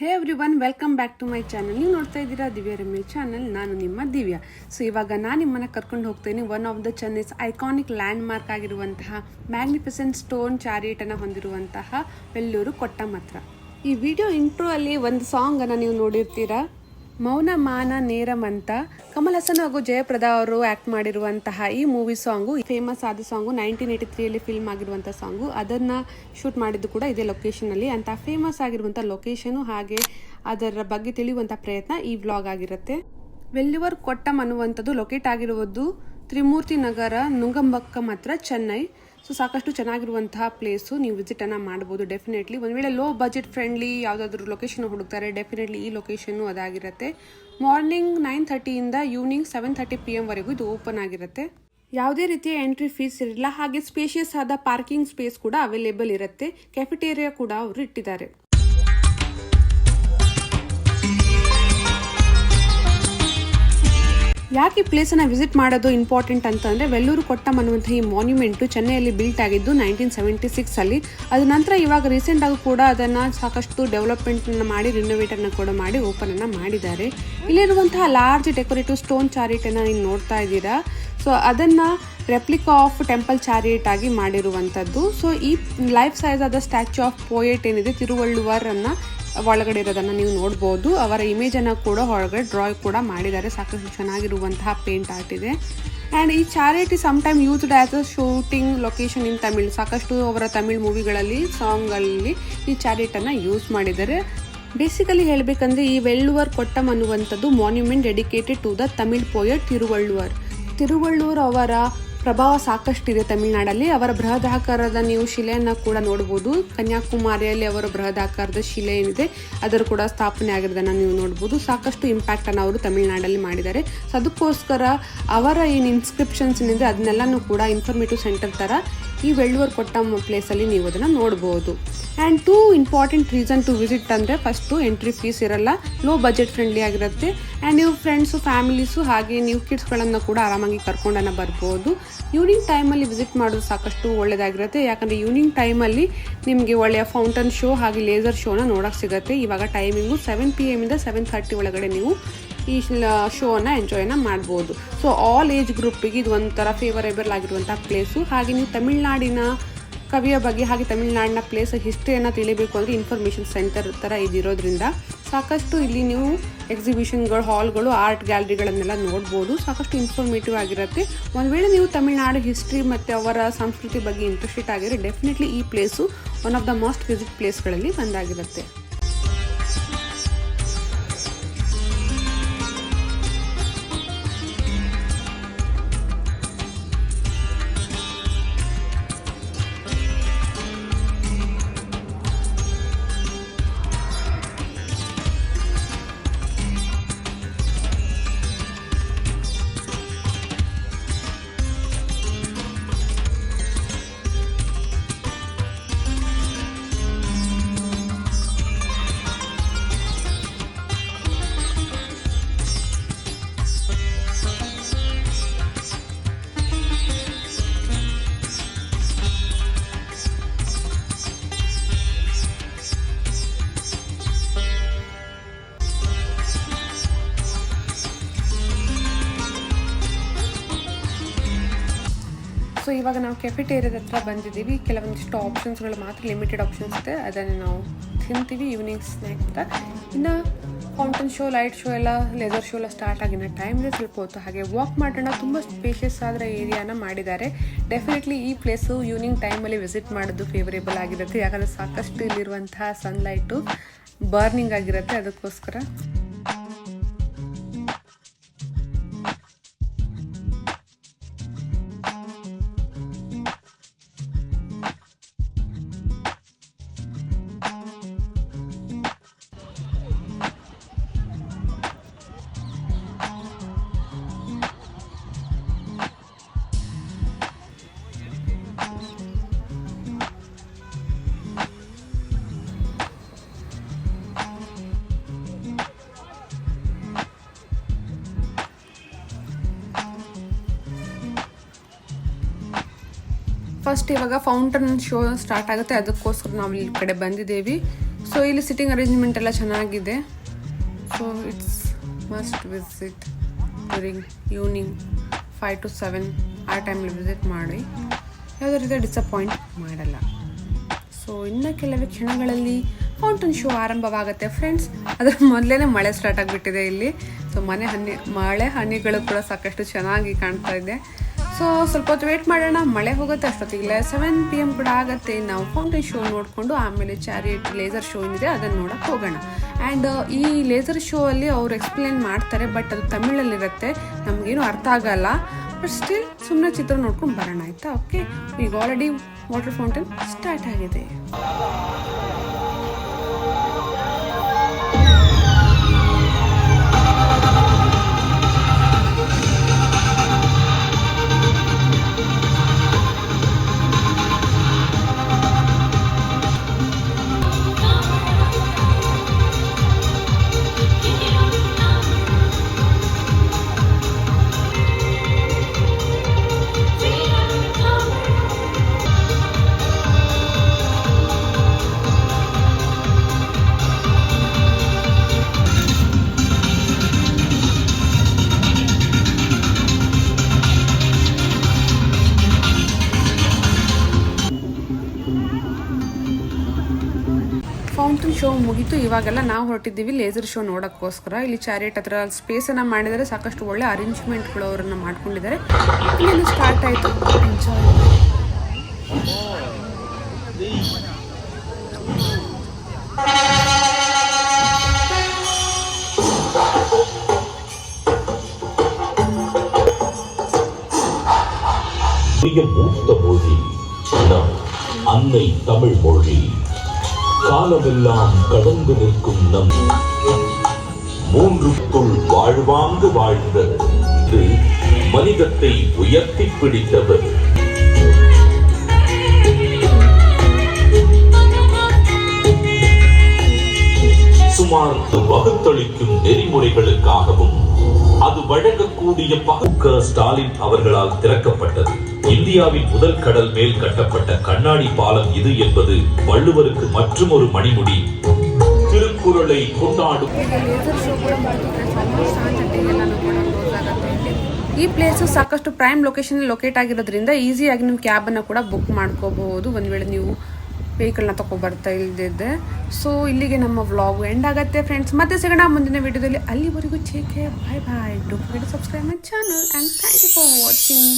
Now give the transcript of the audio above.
Hey everyone, welcome back to my channel. ನೀವು ನೋಡ್ತಾ ಇದ್ದೀರಾ ದಿವ್ಯಾ ರಮ್ಯ ಚಾನಲ್. ನಾನು ನಿಮ್ಮ ದಿವ್ಯಾ. ಸೊ ಇವಾಗ ನಾನು ನಿಮ್ಮನ್ನು ಕರ್ಕೊಂಡು ಹೋಗ್ತೇನೆ one of the Chennai's iconic landmark ಆಗಿರುವಂತಹ ಮ್ಯಾಗ್ನಿಫಿಸೆಂಟ್ ಸ್ಟೋನ್ ಚಾರಿಯಟನ್ನು ಹೊಂದಿರುವಂತಹ ವೆಲ್ಲೂರು ಕೊಟ್ಟಮತ್ರ. ಈ ವಿಡಿಯೋ ಇಂಟ್ರೋ ಅಲ್ಲಿ ಒಂದು ಸಾಂಗನ್ನು ನೀವು ನೋಡಿರ್ತೀರಾ, ಮೌನ ಮಾನ ನೇರಂ ಅಂತ. ಕಮಲ್ ಹಾಸನ್ ಹಾಗೂ ಜಯಪ್ರದಾ ಅವರು ಆಕ್ಟ್ ಮಾಡಿರುವಂತಹ ಈ ಮೂವಿ ಸಾಂಗು ಫೇಮಸ್ ಆದ ಸಾಂಗು. 1983 ಫಿಲ್ಮ್ ಆಗಿರುವಂತಹ ಸಾಂಗು. ಅದನ್ನ ಶೂಟ್ ಮಾಡಿದ್ದು ಕೂಡ ಇದೇ ಲೊಕೇಶನ್ ಅಲ್ಲಿ. ಅಂತ ಫೇಮಸ್ ಆಗಿರುವಂತಹ ಲೊಕೇಶನ್ ಹಾಗೆ ಅದರ ಬಗ್ಗೆ ತಿಳಿಯುವಂತ ಪ್ರಯತ್ನ ಈ ವ್ಲಾಗ್ ಆಗಿರುತ್ತೆ. ವೆಲ್ಲೂರ್ ಕೊಟ್ಟಂ ಅನ್ನುವಂಥದ್ದು ಲೊಕೇಟ್ ಆಗಿರುವುದು ತ್ರಿಮೂರ್ತಿ ನಗರ, ನುಂಗಂಬಕ್ಕಂ ಹತ್ರ, ಚೆನ್ನೈ. ಸೊ ಸಾಕಷ್ಟು ಚೆನ್ನಾಗಿರುವಂತಹ ಪ್ಲೇಸು, ನೀವು ವಿಸಿಟ್ ಅನ್ನ ಮಾಡಬಹುದು ಡೆಫಿನೆಟ್ಲಿ. ಒಂದು ವೇಳೆ ಲೋ ಬಜೆಟ್ ಫ್ರೆಂಡ್ಲಿ ಯಾವುದಾದ್ರೂ ಲೊಕೇಶನ್ ಹುಡುಕ್ತಾರೆ, ಡೆಫಿನೆಟ್ಲಿ ಈ ಲೊಕೇಶನ್ ಅದಾಗಿರುತ್ತೆ. ಮಾರ್ನಿಂಗ್ 9:30 ಇಂದ ಈವ್ನಿಂಗ್ 7:30 PM ವರೆಗೂ ಇದು ಓಪನ್ ಆಗಿರುತ್ತೆ. ಯಾವುದೇ ರೀತಿಯ ಎಂಟ್ರಿ ಫೀಸ್ ಇರಲಿಲ್ಲ. ಹಾಗೆ ಸ್ಪೇಷಿಯಸ್ ಆದ ಪಾರ್ಕಿಂಗ್ ಸ್ಪೇಸ್ ಕೂಡ ಅವೈಲೇಬಲ್ ಇರುತ್ತೆ. ಕೆಫೆಟೇರಿಯಾ ಕೂಡ ಅವರು ಇಟ್ಟಿದ್ದಾರೆ. ಯಾಕೆ ಈ ಪ್ಲೇಸನ್ನು ವಿಸಿಟ್ ಮಾಡೋದು ಇಂಪಾರ್ಟೆಂಟ್ ಅಂತಂದರೆ, ವೆಲ್ಲೂರು ಕೊಟ್ಟಂ ಅನ್ನುವಂಥ ಈ ಮಾನ್ಯುಮೆಂಟು ಚೆನ್ನೈಯಲ್ಲಿ ಬಿಲ್ಟ್ ಆಗಿದ್ದು 1976 ಅಲ್ಲಿ. ಅದ ನಂತರ ಇವಾಗ ರೀಸೆಂಟ್ ಆಗಿ ಕೂಡ ಅದನ್ನು ಸಾಕಷ್ಟು ಡೆವಲಪ್ಮೆಂಟನ್ನು ಮಾಡಿ ರಿನೋವೇಟನ್ನು ಕೂಡ ಮಾಡಿ ಓಪನ್ ಅನ್ನು ಮಾಡಿದ್ದಾರೆ. ಇಲ್ಲಿರುವಂತಹ ಲಾರ್ಜ್ ಡೆಕೋರೇಟಿವ್ ಸ್ಟೋನ್ ಚಾರಿಯಟನ್ನು ನೀವು ನೋಡ್ತಾ ಇದ್ದೀರಾ. ಸೊ ಅದನ್ನು ರೆಪ್ಲಿಕಾ ಆಫ್ ಟೆಂಪಲ್ ಚಾರಿಯಟ್ ಆಗಿ ಮಾಡಿರುವಂಥದ್ದು. ಸೊ ಈ ಲೈಫ್ ಸೈಜ್ ಆದ ಸ್ಟ್ಯಾಚ್ಯೂ ಆಫ್ ಪೋಯೆಟ್ ಏನಿದೆ, ತಿರುವಳ್ಳುವರನ್ನು ಒಳಗಡೆ ಇರೋದನ್ನು ನೀವು ನೋಡ್ಬೋದು. ಅವರ ಇಮೇಜನ್ನು ಕೂಡ ಹೊರಗಡೆ ಡ್ರಾ ಕೂಡ ಮಾಡಿದ್ದಾರೆ. ಸಾಕಷ್ಟು ಚೆನ್ನಾಗಿರುವಂತಹ ಪೇಂಟ್ ಆರ್ಟ್ ಇದೆ. ಆ್ಯಂಡ್ ಈ chariot is some time used as a shooting location in Tamil. ಸಾಕಷ್ಟು ಅವರ ತಮಿಳ್ ಮೂವಿಗಳಲ್ಲಿ, ಸಾಂಗ್ಗಳಲ್ಲಿ ಈ ಚಾರಿಯಟನ್ನು ಯೂಸ್ ಮಾಡಿದ್ದಾರೆ. ಬೇಸಿಕಲಿ ಹೇಳಬೇಕಂದ್ರೆ ಈ ವೆಲ್ಲೂರ್ ಕೊಟ್ಟಂ ಅನ್ನುವಂಥದ್ದು monument dedicated to the Tamil poet Thiruvalluvar. Thiruvalluvar ಅವರ ಪ್ರಭಾವ ಸಾಕಷ್ಟಿದೆ ತಮಿಳುನಾಡಲ್ಲಿ. ಅವರ ಬೃಹದಾಕಾರದ ನೀವು ಶಿಲೆಯನ್ನು ಕೂಡ ನೋಡ್ಬೋದು. ಕನ್ಯಾಕುಮಾರಿಯಲ್ಲಿ ಅವರ ಬೃಹದಾಕಾರದ ಶಿಲೆ ಏನಿದೆ ಅದರ ಕೂಡ ಸ್ಥಾಪನೆ ಆಗಿರೋದನ್ನು ನೀವು ನೋಡ್ಬೋದು. ಸಾಕಷ್ಟು ಇಂಪ್ಯಾಕ್ಟನ್ನು ಅವರು ತಮಿಳುನಾಡಲ್ಲಿ ಮಾಡಿದ್ದಾರೆ. ಸೊ ಅದಕ್ಕೋಸ್ಕರ ಅವರ ಏನು ಇನ್ಸ್ಕ್ರಿಪ್ಷನ್ಸ್ ಏನಿದೆ ಅದನ್ನೆಲ್ಲನೂ ಕೂಡ ಇನ್ಫಾರ್ಮೇಟಿವ್ ಸೆಂಟರ್ ಥರ ಈ ವೆಲ್ಲೂರ್ ಕೊಟ್ಟಂ ಪ್ಲೇಸಲ್ಲಿ ನೀವು ಅದನ್ನು ನೋಡ್ಬೋದು. And two important reason to visit ಅಂದರೆ, ಫಸ್ಟು ಎಂಟ್ರಿ ಫೀಸ್ ಇರಲ್ಲ, ಲೋ ಬಜೆಟ್ ಫ್ರೆಂಡ್ಲಿ ಆಗಿರುತ್ತೆ. ಆ್ಯಂಡ್ ನೀವು ಫ್ರೆಂಡ್ಸು, ಫ್ಯಾಮಿಲೀಸು ಹಾಗೆ ನೀವು ಕಿಡ್ಸ್ಗಳನ್ನು ಕೂಡ ಆರಾಮಾಗಿ ಕರ್ಕೊಂಡನ್ನು ಬರ್ಬೋದು. ಈವ್ನಿಂಗ್ ಟೈಮಲ್ಲಿ ವಿಸಿಟ್ ಮಾಡೋದು ಸಾಕಷ್ಟು ಒಳ್ಳೆಯದಾಗಿರುತ್ತೆ. ಯಾಕಂದರೆ ಈವ್ನಿಂಗ್ ಟೈಮಲ್ಲಿ ನಿಮಗೆ ಒಳ್ಳೆಯ ಫೌಂಟನ್ ಶೋ ಹಾಗೆ ಲೇಸರ್ ಶೋನ ನೋಡೋಕ್ಕೆ ಸಿಗುತ್ತೆ. ಇವಾಗ ಟೈಮಿಂಗು 7 PM ಇಂದ 7:30 ಒಳಗಡೆ ನೀವು ಈ ಶೋನ ಎಂಜಾಯ್ನ ಮಾಡ್ಬೋದು. ಸೊ ಆಲ್ ಏಜ್ ಗ್ರೂಪಿಗೆ ಇದು ಒಂಥರ ಫೇವರೇಬಲ್ ಆಗಿರುವಂಥ ಪ್ಲೇಸು. ಹಾಗೆ ನೀವು ತಮಿಳ್ನಾಡಿನ ಕವಿಯ ಬಗ್ಗೆ ಹಾಗೆ ತಮಿಳ್ನಾಡಿನ ಪ್ಲೇಸ್ ಹಿಸ್ಟ್ರಿಯನ್ನು ತಿಳಿಬೇಕು ಅಂದರೆ ಇನ್ಫಾರ್ಮೇಷನ್ ಸೆಂಟರ್ ಥರ ಇದಿರೋದ್ರಿಂದ ಸಾಕಷ್ಟು ಇಲ್ಲಿ ನೀವು ಎಕ್ಸಿಬಿಷನ್ಗಳು, ಹಾಲ್ಗಳು, ಆರ್ಟ್ ಗ್ಯಾಲರಿಗಳನ್ನೆಲ್ಲ ನೋಡ್ಬೋದು. ಸಾಕಷ್ಟು ಇನ್ಫಾರ್ಮೇಟಿವ್ ಆಗಿರುತ್ತೆ. ಒಂದು ವೇಳೆ ನೀವು ತಮಿಳ್ನಾಡು ಹಿಸ್ಟ್ರಿ ಮತ್ತು ಅವರ ಸಂಸ್ಕೃತಿ ಬಗ್ಗೆ ಇಂಟ್ರೆಸ್ಟೆಡ್ ಆಗಿದ್ರೆ ಡೆಫಿನೆಟ್ಲಿ ಈ place one of the most visit ಪ್ಲೇಸ್ಗಳಲ್ಲಿ ಒಂದಾಗಿರುತ್ತೆ. ಸೊ ಇವಾಗ ನಾವು ಕೆಫೆಟೇರಿಯಾದ ಹತ್ರ ಬಂದಿದ್ದೀವಿ. ಕೆಲವೊಂದಿಷ್ಟು ಆಪ್ಷನ್ಸ್ಗಳು ಮಾತ್ರ, ಲಿಮಿಟೆಡ್ ಆಪ್ಷನ್ಸ್ ಇದೆ, ಅದನ್ನು ನಾವು ತಿಂತೀವಿ ಈವ್ನಿಂಗ್ ಸ್ನ್ಯಾಕ್ ಅಂತ. ಇನ್ನು ಫೌಂಟನ್ ಶೋ, ಲೈಟ್ ಶೋ ಎಲ್ಲ, ಲೇಸರ್ ಶೋ ಎಲ್ಲ ಸ್ಟಾರ್ಟ್ ಆಗಿನ ಟೈಮ್ ಇದೆ. ಸ್ವಲ್ಪ ಹೊತ್ತು ಹಾಗೆ ವಾಕ್ ಮಾಡೋಣ. ತುಂಬ ಸ್ಪೇಷಿಯಸ್ ಆದ ಏರಿಯಾನ ಮಾಡಿದ್ದಾರೆ. ಡೆಫಿನೆಟ್ಲಿ ಈ ಪ್ಲೇಸು ಈವ್ನಿಂಗ್ ಟೈಮಲ್ಲಿ ವಿಸಿಟ್ ಮಾಡೋದು ಫೇವರೇಬಲ್ ಆಗಿರುತ್ತೆ. ಯಾಕಂದರೆ ಸಾಕಷ್ಟು ಇಲ್ಲಿರುವಂತಹ ಸನ್ಲೈಟು ಬರ್ನಿಂಗ್ ಆಗಿರುತ್ತೆ. ಅದಕ್ಕೋಸ್ಕರ ಫಸ್ಟ್ ಇವಾಗ ಫೌಂಟನ್ ಶೋ ಸ್ಟಾರ್ಟ್ ಆಗುತ್ತೆ. ಅದಕ್ಕೋಸ್ಕರ ನಾವು ಈ ಕಡೆ ಬಂದಿದ್ದೇವೆ. ಸೊ ಇಲ್ಲಿ ಸಿಟ್ಟಿಂಗ್ ಅರೇಂಜ್ಮೆಂಟ್ ಎಲ್ಲ ಚೆನ್ನಾಗಿದೆ. So it's must visit during evening 5 to 7 ಆ ಟೈಮಲ್ಲಿ ವಿಸಿಟ್ ಮಾಡಿ, ಯಾವುದೇ ರೀತಿ ಡಿಸಪಾಯಿಂಟ್ ಮಾಡಲ್ಲ. ಸೊ ಇನ್ನು ಕೆಲವೇ ಕ್ಷಣಗಳಲ್ಲಿ ಫೌಂಟನ್ ಶೋ ಆರಂಭವಾಗುತ್ತೆ ಫ್ರೆಂಡ್ಸ್. ಅದರ ಮೊದಲೇ ಮಳೆ ಸ್ಟಾರ್ಟ್ ಆಗಿಬಿಟ್ಟಿದೆ ಇಲ್ಲಿ. ಸೊ ಮಳೆ ಹನಿಗಳು ಕೂಡ ಸಾಕಷ್ಟು ಚೆನ್ನಾಗಿ ಕಾಣ್ತಾ ಇದೆ. ಸೊ ಸ್ವಲ್ಪ ಹೊತ್ತು ವೇಟ್ ಮಾಡೋಣ, ಮಳೆ ಹೋಗುತ್ತೆ ಅಷ್ಟೊತ್ತಿಗೆ 7 PM ಕೂಡ ಆಗುತ್ತೆ. ನಾವು ಫೌಂಟೇನ್ ಶೋ ನೋಡಿಕೊಂಡು ಆಮೇಲೆ ಚಾರಿಯಟ್ ಲೇಸರ್ ಶೋ ಏನಿದೆ ಅದನ್ನು ನೋಡೋಕೆ ಹೋಗೋಣ. ಆ್ಯಂಡ್ ಈ ಲೇಸರ್ ಶೋ ಅಲ್ಲಿ ಅವ್ರು ಎಕ್ಸ್ಪ್ಲೇನ್ ಮಾಡ್ತಾರೆ, ಬಟ್ ಅದು ತಮಿಳಲ್ಲಿರುತ್ತೆ, ನಮಗೇನು ಅರ್ಥ ಆಗಲ್ಲ. ಬಟ್ ಸ್ಟಿಲ್ ಸುಮ್ಮನೆ ಚಿತ್ರ ನೋಡ್ಕೊಂಡು ಬರೋಣ ಆಯಿತಾ. ಓಕೆ, ಈಗ ಆಲ್ರೆಡಿ ವಾಟರ್ ಫೌಂಟೇನ್ ಸ್ಟಾರ್ಟ್ ಆಗಿದೆ. ಫೌಂಟೇನ್ ಶೋ ಮುಗೀತು. ಇವಾಗೆಲ್ಲ ನಾವು ಹೊರಟಿದ್ದೀವಿ ಲೇಸರ್ ಶೋ ನೋಡೋಕ್ಕೋಸ್ಕರ. ಇಲ್ಲಿ ಚಾರಿಯಟ್ ಹತ್ರ ಸ್ಪೇಸನ್ನು ಮಾಡಿದರೆ, ಸಾಕಷ್ಟು ಒಳ್ಳೆ ಅರೇಂಜ್ಮೆಂಟ್ಗಳು ಅವರನ್ನು ಮಾಡ್ಕೊಂಡಿದ್ದಾರೆ. ಇಲ್ಲಿ ಸ್ಟಾರ್ಟ್ ಆಯಿತು. ಎಂಜಾಯ್. மூத்த மொழி நம் அன்னை தமிழ் மொழி. காலமெல்லாம் கடந்து நிற்கும் நம் மூன்றுக்குள் வாழ்வாங்கு வாழ்ந்த மனிதத்தை உயர்த்தி பிடித்தவர். சுமார் வகுத்தளிக்கும் நெறிமுறைகளுக்காகவும் அது வழங்கக்கூடிய ஸ்டாலின் அவர்களால் திறக்கப்பட்டது. இந்தியாவின் முதல் கடல் மேல் கட்டப்பட்ட கண்ணாடி பாலம் இது என்பது வள்ளுவருக்கு மற்றும் ஒரு மணிமுடி. திருக்குறளை கொண்டாடும் ಈ ಪ್ಲೇಸು ಸಾಕಷ್ಟು ಪ್ರೈಮ್ ಲೊಕೇಶನ್ ಲೊಕೇಟ್ ಆಗಿರೋದ್ರಿಂದ ಈಸಿಯಾಗಿ ನೀವು ಕ್ಯಾಬನ್ನು ಕೂಡ ಬುಕ್ ಮಾಡ್ಕೋಬಹುದು ಒಂದು ವೇಳೆ ನೀವು ವೆಹಿಕಲ್ನ ತಗೊಬರ್ತಾ ಇಲ್ದಿದ್ದೆ. ಸೊ ಇಲ್ಲಿಗೆ ನಮ್ಮ ವ್ಲಾಗ್ ಎಂಡ್ ಆಗುತ್ತೆ ಫ್ರೆಂಡ್ಸ್. ಮತ್ತೆ ಸಿಗೋಣ ಮುಂದಿನ ವಿಡಿಯೋದಲ್ಲಿ. ಅಲ್ಲಿವರೆಗೂ take care, bye bye. Don't forget to subscribe my channel and thank you for watching.